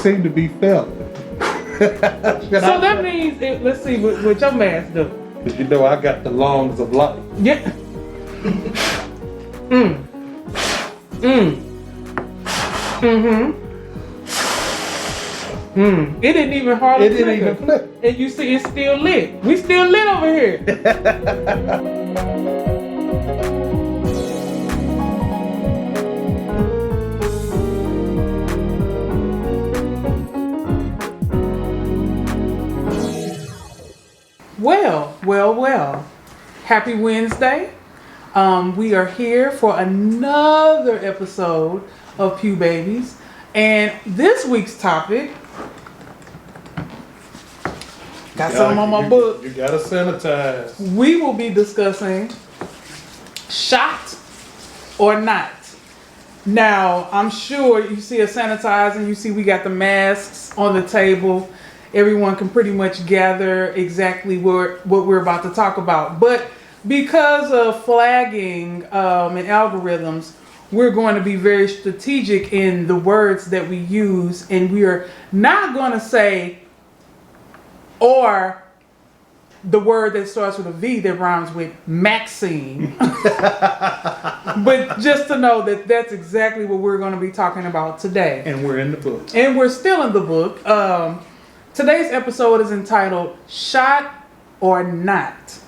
seem to be felt. So that means, let's see what your mask do. Because you know I got the lungs of life. Yeah. It didn't even hardly It didn't even flip. And you see it's still lit. We still lit over here. Well. Happy Wednesday. We are here for another episode of Pew Babies. And this week's topic, got something on my book. You gotta sanitize. We will be discussing shot or not. Now, I'm sure you see us sanitizing, you see we got the masks on the table. Everyone can pretty much gather exactly what we're about to talk about. But because of flagging and algorithms, we're going to be very strategic in the words that we use, and we are not going to say or the word that starts with a V that rhymes with Maxine. But just to know that that's exactly what we're going to be talking about today. And we're in the book. And we're still in the book. Today's episode is entitled Shot or Not.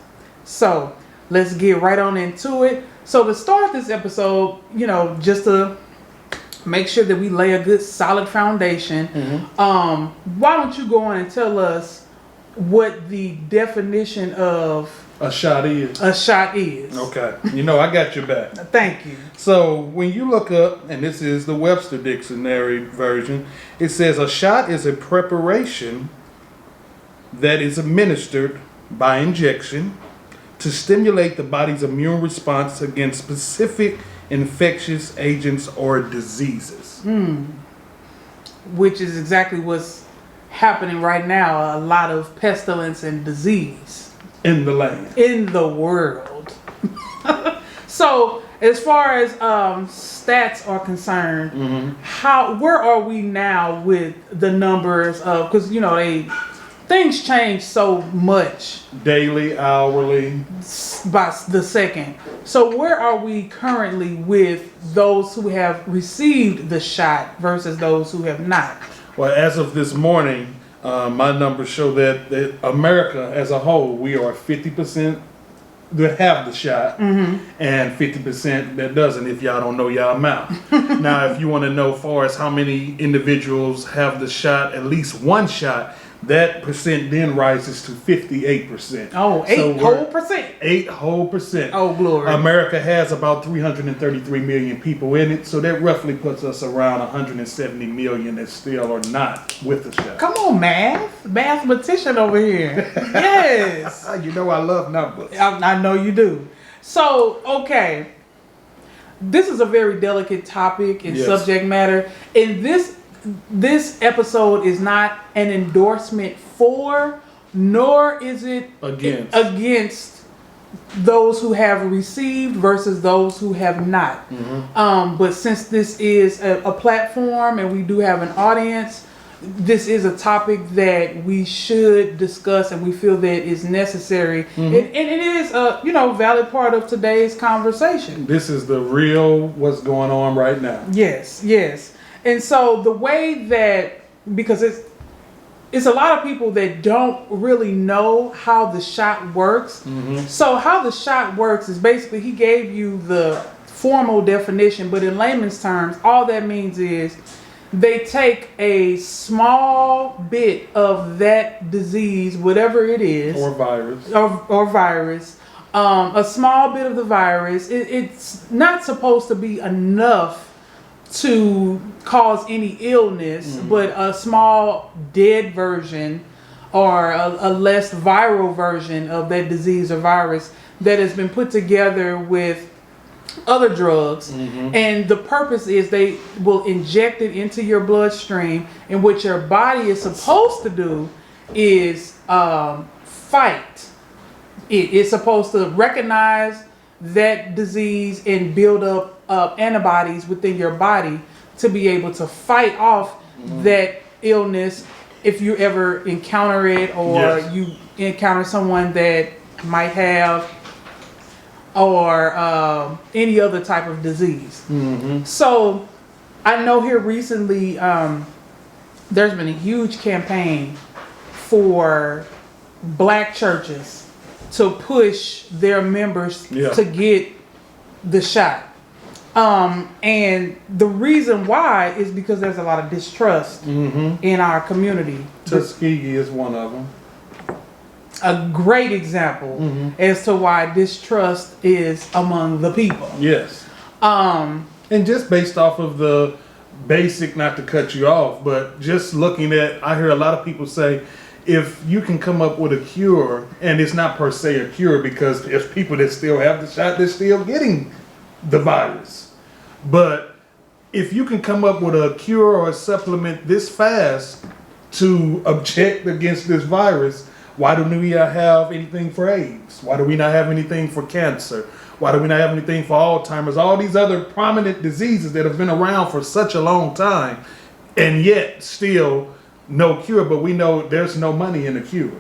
So let's get right on into it. So to start this episode, just to make sure that we lay a good solid foundation, why don't you go on and tell us what the definition of a shot is? Okay. I got your back. Thank you. So when you look up, and this is the Webster Dictionary version, it says a shot is a preparation that is administered by injection to stimulate the body's immune response against specific infectious agents or diseases. Which is exactly what's happening right now. A lot of pestilence and disease. In the land. In the world. So, as far as stats are concerned, where are we now with the numbers of, because, things change so much. Daily, hourly. By the second. So where are we currently with those who have received the shot versus those who have not? Well, as of this morning, my numbers show that America as a whole, we are 50% that have the shot and 50% that doesn't, if y'all don't know y'all amount. Now, if you want to know far as how many individuals have the shot, at least one shot, that percent then rises to 58%. Oh, 8%. 8%. Oh, glory. America has about 333 million people in it, so that roughly puts us around 170 million that still are not with the shot. Come on, mathematician over here. Yes. I love numbers. I know you do. So, okay. This is a very delicate topic and subject matter. And this episode is not an endorsement for, nor is it against those who have received versus those who have not. But since this is a platform and we do have an audience, this is a topic that we should discuss and we feel that is necessary. And it is a valid part of today's conversation. This is the real what's going on right now. Yes. And so the way that, because it's a lot of people that don't really know how the shot works. So how the shot works is basically, he gave you the formal definition, but in layman's terms, all that means is they take a small bit of that disease, whatever it is, or virus, a small bit of the virus. It's not supposed to be enough to cause any illness, but a small dead version or a less viral version of that disease or virus that has been put together with other drugs. And the purpose is they will inject it into your bloodstream, and what your body is supposed to do is fight. It's supposed to recognize that disease and build up antibodies within your body to be able to fight off that illness, if you ever encounter it, or Yes. you encounter someone that might have, or any other type of disease. So I know here recently there's been a huge campaign for black churches to push their members to get the shot. And the reason why is because there's a lot of distrust in our community. Tuskegee is one of them. A great example as to why distrust is among the people. Yes. And just based off of the basic, not to cut you off, but just looking at, I hear a lot of people say, if you can come up with a cure, and it's not per se a cure because there's people that still have the shot, they're still getting the virus. But if you can come up with a cure or a supplement this fast to object against this virus, why don't we not have anything for AIDS? Why do we not have anything for cancer? Why do we not have anything for Alzheimer's? All these other prominent diseases that have been around for such a long time, and yet still no cure, but we know there's no money in the cure.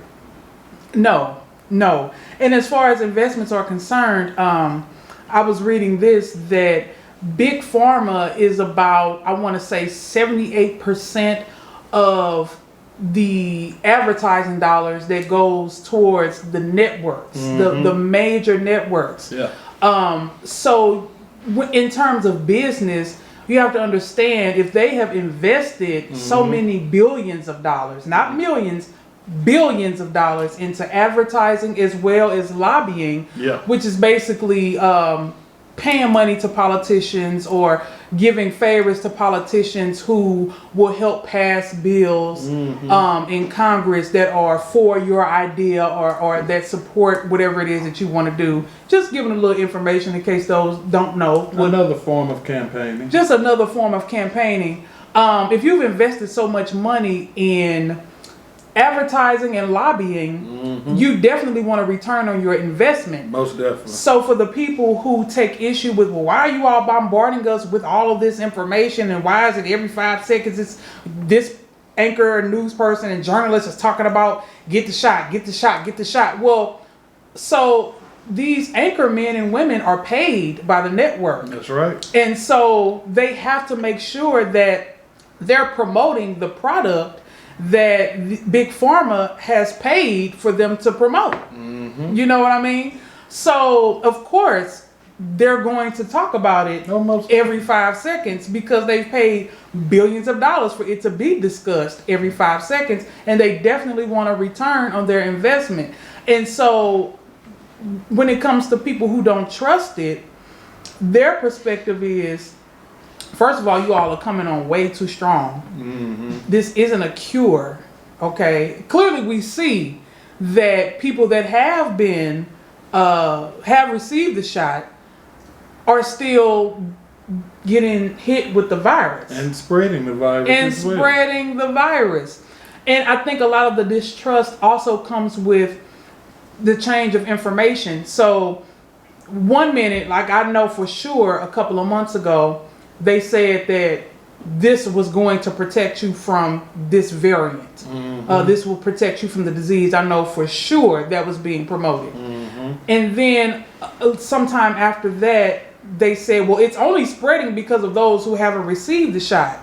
No. And as far as investments are concerned, I was reading this, that Big Pharma is about, I want to say 78% of the advertising dollars that goes towards the networks, the major networks. Yeah. So in terms of business, you have to understand, if they have invested so many billions of dollars, not millions, billions of dollars into advertising as well as lobbying, which is basically paying money to politicians or giving favors to politicians who will help pass bills in Congress that are for your idea, or that support whatever it is that you want to do. Just giving a little information in case those don't know. Another form of campaigning. Just another form of campaigning. If you've invested so much money in advertising and lobbying, you definitely want a return on your investment. Most definitely. So for the people who take issue with, well, why are you all bombarding us with all of this information, and why is it every 5 seconds it's this anchor, news person, and journalist is talking about get the shot, get the shot, get the shot. Well, so these anchor men and women are paid by the network. That's right. And so they have to make sure that they're promoting the product that Big Pharma has paid for them to promote. You know what I mean? So, of course, they're going to talk about it every 5 seconds because they've paid billions of dollars for it to be discussed every 5 seconds, and they definitely want a return on their investment. And so, when it comes to people who don't trust it, their perspective is, first of all, you all are coming on way too strong. This isn't a cure, okay? Clearly, we see that people that have been, have received the shot are still getting hit with the virus. And spreading the virus. And I think a lot of the distrust also comes with the change of information. So, 1 minute, like I know for sure a couple of months ago, they said that this was going to protect you from this variant. This will protect you from the disease. I know for sure that was being promoted. And then sometime after that, they said, well, it's only spreading because of those who haven't received the shot.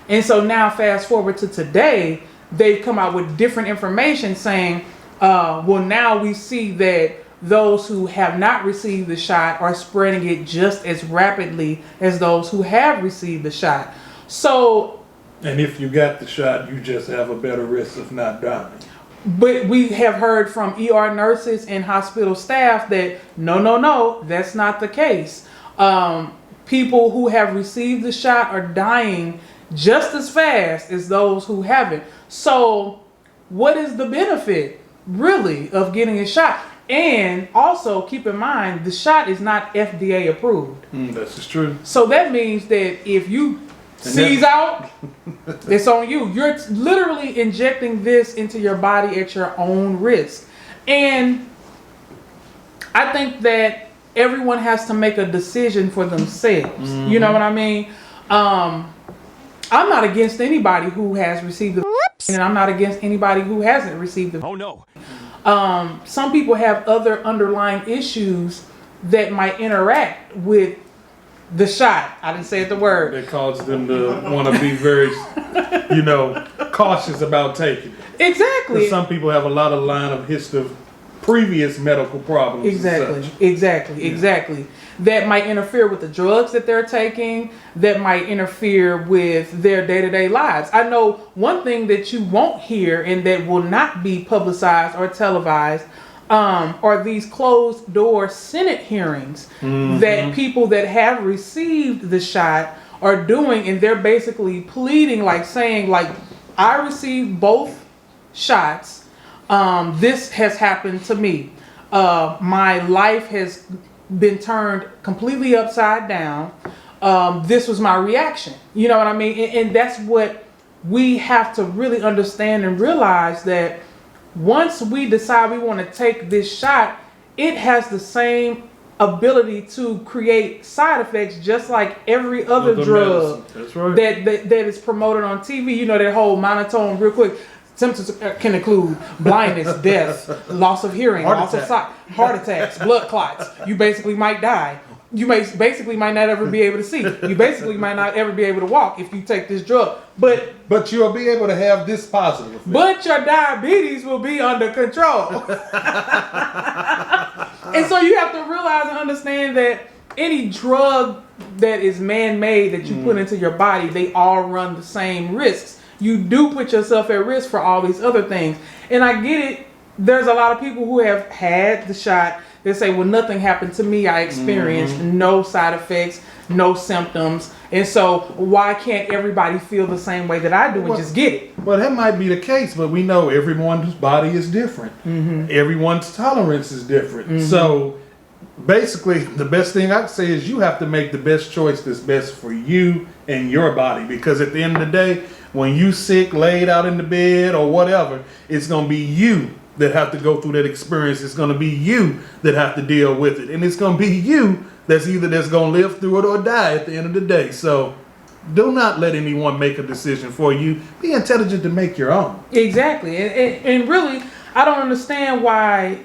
And so now fast forward to today, they've come out with different information saying, well, now we see that those who have not received the shot are spreading it just as rapidly as those who have received the shot. So, and if you got the shot, you just have a better risk of not dying. But we have heard from ER nurses and hospital staff that no, that's not the case. People who have received the shot are dying just as fast as those who haven't. So, what is the benefit, really, of getting a shot? And also, keep in mind, the shot is not FDA approved. This is true. So that means that if you seize out, it's on you. You're literally injecting this into your body at your own risk. And I think that everyone has to make a decision for themselves. You know what I mean? I'm not against anybody who has received the and I'm not against anybody who hasn't received the. Oh no. Some people have other underlying issues that might interact with the shot. I didn't say the word. That causes them to want to be very, cautious about taking it. Exactly. Some people have a lot of line of history of previous medical problems. Exactly. That might interfere with the drugs that they're taking, that might interfere with their day-to-day lives. I know one thing that you won't hear and that will not be publicized or televised are these closed door Senate hearings that people that have received the shot are doing, and they're basically pleading, like saying, like, I received both shots. This has happened to me. My life has been turned completely upside down. This was my reaction. You know what I mean? And that's what we have to really understand and realize, that once we decide we want to take this shot, it has the same ability to create side effects just like every other drug That's right. that is promoted on TV. You know, that whole monotone, real quick. Symptoms can include blindness, death, loss of hearing, loss of sight, heart attacks, blood clots. You basically might die. You basically might not ever be able to see. You basically might not ever be able to walk if you take this drug. But you'll be able to have this positive effect. But your diabetes will be under control. And so you have to realize and understand that any drug that is man-made that you put into your body, they all run the same risks. You do put yourself at risk for all these other things. And I get it. There's a lot of people who have had the shot that say, well, nothing happened to me. I experienced no side effects, no symptoms. And so why can't everybody feel the same way that I do and just get it? Well, that might be the case, but we know everyone's body is different. Everyone's tolerance is different. So basically, the best thing I can say is you have to make the best choice that's best for you and your body. Because at the end of the day, when you sick, laid out in the bed or whatever, it's going to be you that have to go through that experience. It's going to be you that have to deal with it. And it's going to be you that's going to live through it or die at the end of the day. So do not let anyone make a decision for you. Be intelligent to make your own. Exactly. And really, I don't understand why,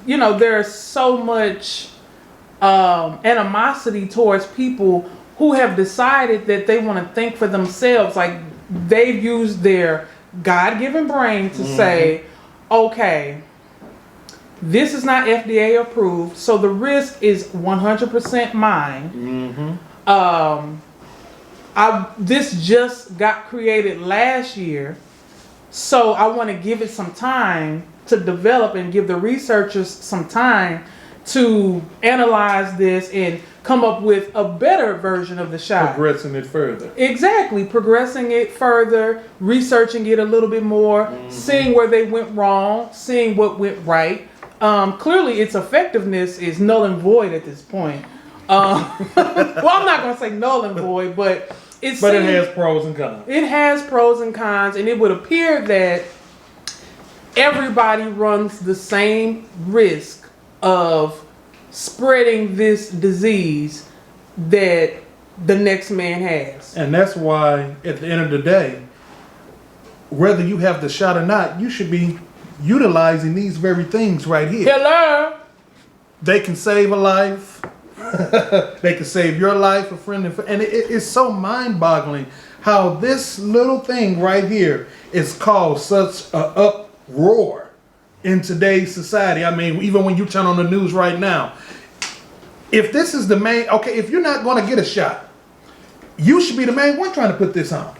there's so much animosity towards people who have decided that they want to think for themselves. Like, they've used their God-given brain to say, okay, this is not FDA approved, so the risk is 100% mine. This just got created last year, so I want to give it some time to develop and give the researchers some time to analyze this and come up with a better version of the shot. Progressing it further. Exactly. Progressing it further, researching it a little bit more, seeing where they went wrong, seeing what went right. Clearly, its effectiveness is null and void at this point. Well, I'm not going to say null and void, but it has pros and cons. It has pros and cons, and it would appear that everybody runs the same risk of spreading this disease that the next man has. And that's why, at the end of the day, whether you have the shot or not, you should be utilizing these very things right here. Hello? They can save a life. They can save your life, a friend, and it's so mind-boggling how this little thing right here is caused such an uproar in today's society. I mean, even when you turn on the news right now, if this is the main, if you're not going to get a shot, you should be the main one trying to put this on.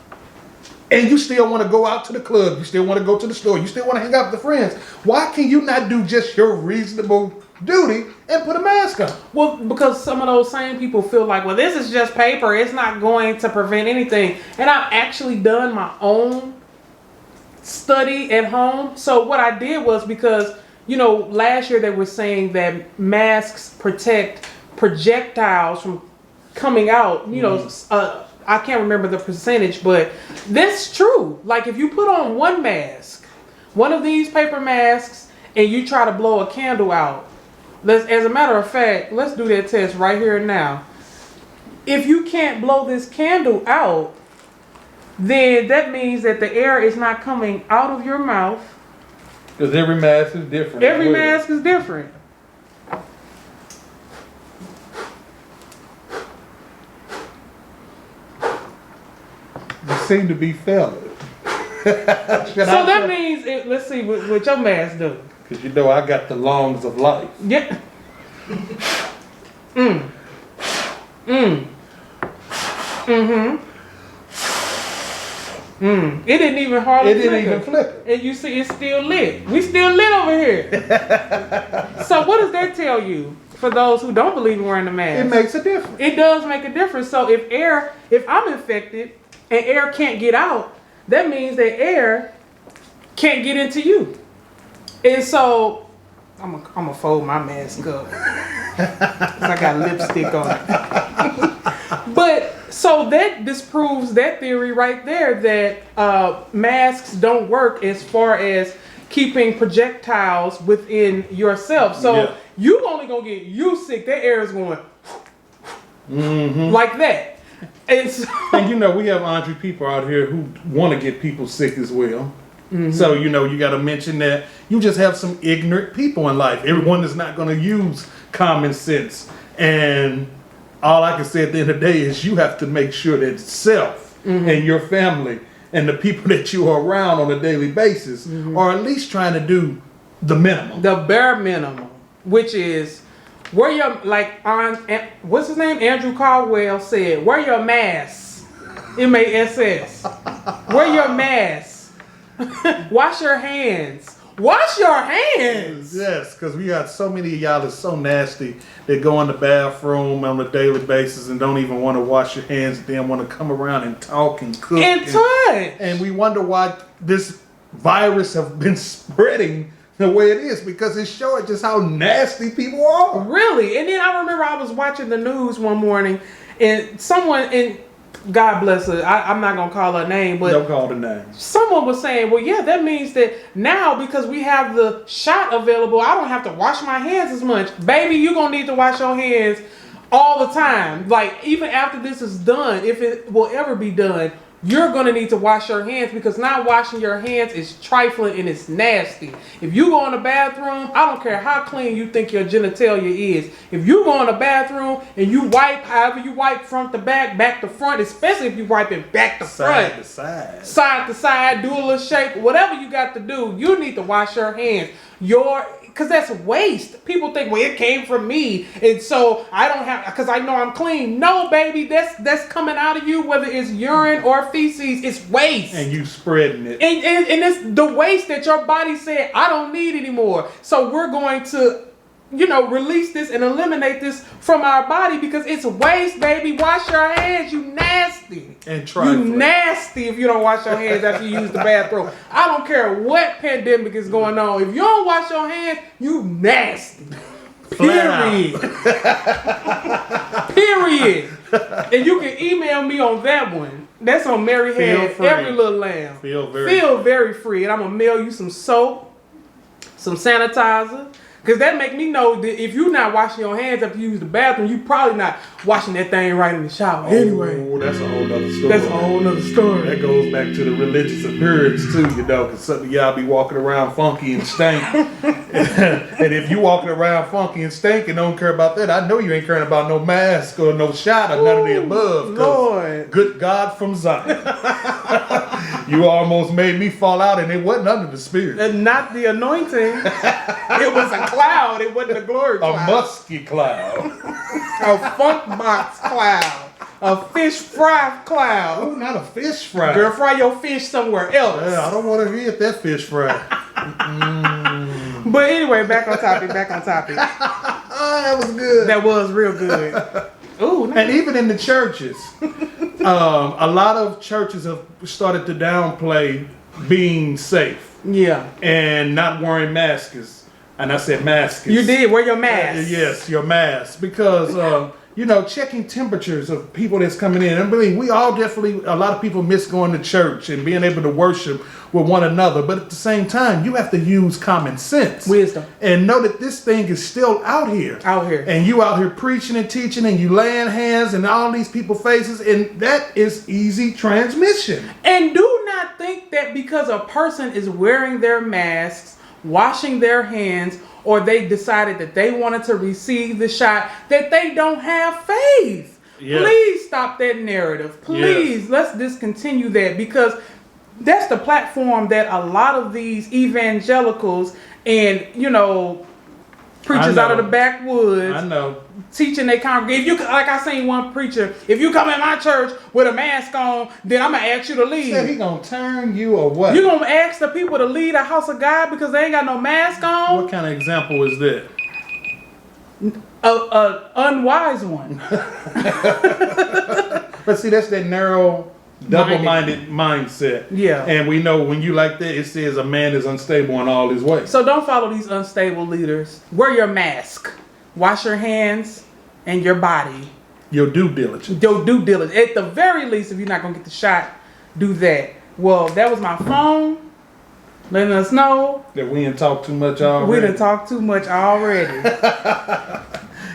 And you still want to go out to the club, you still want to go to the store, you still want to hang out with the friends. Why can you not do just your reasonable duty and put a mask on? Well, because some of those same people feel like, well, this is just paper, it's not going to prevent anything. And I've actually done my own study at home. So what I did was, because last year they were saying that masks protect projectiles from coming out, I can't remember the percentage, but that's true. Like, if you put on one mask, one of these paper masks, and you try to blow a candle out, as a matter of fact, let's do that test right here and now. If you can't blow this candle out, then that means that the air is not coming out of your mouth. Because every mask is different. Every mask is different. You seem to be fellas. So that means, let's see what your mask do. Because you know I got the lungs of life. Yeah. It didn't even hardly It didn't even flicker. And you see it's still lit. We still lit over here. So what does that tell you for those who don't believe in wearing the mask? It makes a difference. It does make a difference. So if I'm infected and air can't get out, that means that air can't get into you. And so I'm gonna fold my mask up. 'Cause I got lipstick on it. But so that disproves that theory right there that masks don't work as far as keeping projectiles within yourself. So you only gonna get you sick. That air is going like that. And so, and you know, we have Andre people out here who want to get people sick as well. So, you know, you got to mention that you just have some ignorant people in life. Everyone is not going to use common sense. And all I can say at the end of the day is you have to make sure that self and your family and the people that you are around on a daily basis are at least trying to do the minimum. The bare minimum, which is wear your, like on, what's his name? Andrew Caldwell said, wear your mask. M-A-S-S. Wear your mask. Wash your hands. Wash your hands. Yes, because we got so many of y'all that's so nasty. They go in the bathroom on a daily basis and don't even want to wash your hands. Then want to come around and talk and cook and touch. And we wonder why this virus have been spreading the way it is, because it's showing just how nasty people are. Really? And then I remember I was watching the news one morning, and someone, and God bless her, I'm not going to call her name, but don't call the name. Someone was saying, well, yeah, that means that now because we have the shot available, I don't have to wash my hands as much. Baby, you're going to need to wash your hands all the time. Like, even after this is done, if it will ever be done, you're going to need to wash your hands, because not washing your hands is trifling and it's nasty. If you go in the bathroom, I don't care how clean you think your genitalia is. If you go in the bathroom and you wipe however you wipe, front to back, back to front, especially if you wipe it back to front, side to side, do a little shake, whatever you got to do, you need to wash your hands. Because that's waste. People think, well, it came from me, and so I don't have, because I know I'm clean. No, baby, that's coming out of you, whether it's urine or feces, it's waste. And you spreading it. And it's the waste that your body said, I don't need anymore. So we're going to, release this and eliminate this from our body, because it's waste, baby. Wash your hands, you nasty. And try you nasty if you don't wash your hands after you use the bathroom. I don't care what pandemic is going on. If you don't wash your hands, you nasty. Period. Period. And you can email me on that one. That's on Mary Head, Every Little Lamb. Feel very free. And I'm going to mail you some soap, some sanitizer. Because that make me know that if you're not washing your hands after you use the bathroom, you probably not washing that thing right in the shower. Anyway. Oh, that's a whole nother story. That's a whole nother story. That goes back to the religious appearance too, because some of y'all be walking around funky and stink. And if you walking around funky and stink and don't care about that, I know you ain't caring about no mask or no shot or none of the above. Lord. Good God from Zion. You almost made me fall out, and it wasn't under the Spirit. And not the anointing. It was a cloud. It wasn't a glory cloud. A musky cloud. A funk box cloud. A fish fry cloud. Oh, not a fish fry. Girl, fry your fish somewhere else. Yeah, I don't want to eat that fish fry. But anyway, back on topic. That was good. That was real good. Ooh, nice. And even in the churches, a lot of churches have started to downplay being safe. Yeah. And not wearing masks. And I said masks. You did. Wear your mask. Yes, your mask. Because checking temperatures of people that's coming in. And believe we all definitely, a lot of people miss going to church and being able to worship with one another. But at the same time, you have to use common sense. Wisdom. And know that this thing is still out here. Out here. And you out here preaching and teaching and you laying hands in all these people's faces. And that is easy transmission. And do not think that because a person is wearing their masks, washing their hands, or they decided that they wanted to receive the shot, that they don't have faith. Yes. Please stop that narrative. Please, yes. Let's discontinue that, because that's the platform that a lot of these evangelicals and, preachers out of the backwoods, teaching their congregation. If you, like I seen one preacher, if you come in my church with a mask on, then I'm gonna ask you to leave. So he gonna turn you or what? You gonna ask the people to leave the house of God because they ain't got no mask on? What kind of example is that? A unwise one. But see, that's that narrow, double-minded mindset. Yeah. And we know when you like that, it says a man is unstable in all his ways. So don't follow these unstable leaders. Wear your mask. Wash your hands and your body. Your due diligence. Your due diligence. At the very least, if you're not going to get the shot, do that. Well, that was my phone letting us know that we didn't talk too much already. We done talked too much already.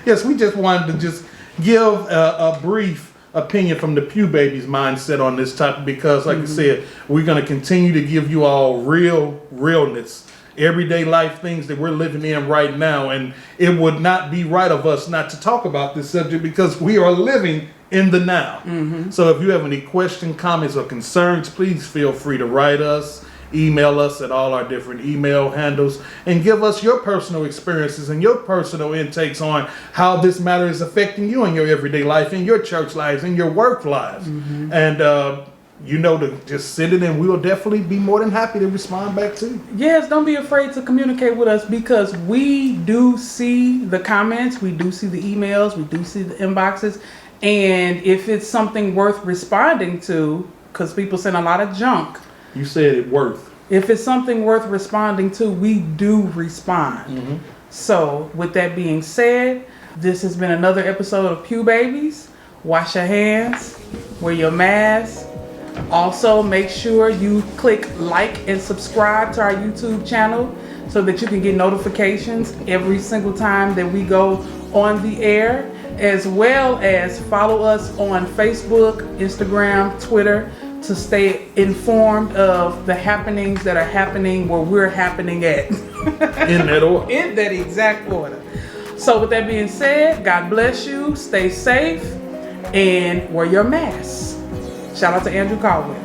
Yes, we just wanted to just give a brief opinion from the Pew Babies mindset on this topic, because like I said, we're going to continue to give you all realness, everyday life things that we're living in right now. And it would not be right of us not to talk about this subject, because we are living in the now. So if you have any questions, comments, or concerns, please feel free to write us, email us at all our different email handles, and give us your personal experiences and your personal intakes on how this matter is affecting you in your everyday life, in your church lives, in your work lives. And to just send it, and we will definitely be more than happy to respond back to you. Yes, don't be afraid to communicate with us, because we do see the comments, we do see the emails, we do see the inboxes. And if it's something worth responding to, because people send a lot of junk. You said it worth. If it's something worth responding to, we do respond. So with that being said, this has been another episode of Pew Babies. Wash your hands, wear your mask. Also, make sure you click like and subscribe to our YouTube channel so that you can get notifications every single time that we go on the air, as well as follow us on Facebook, Instagram, Twitter, to stay informed of the happenings that are happening where we're happening at. In that order. In that exact order. So with that being said, God bless you, stay safe, and wear your mask. Shout out to Andrew Caldwell.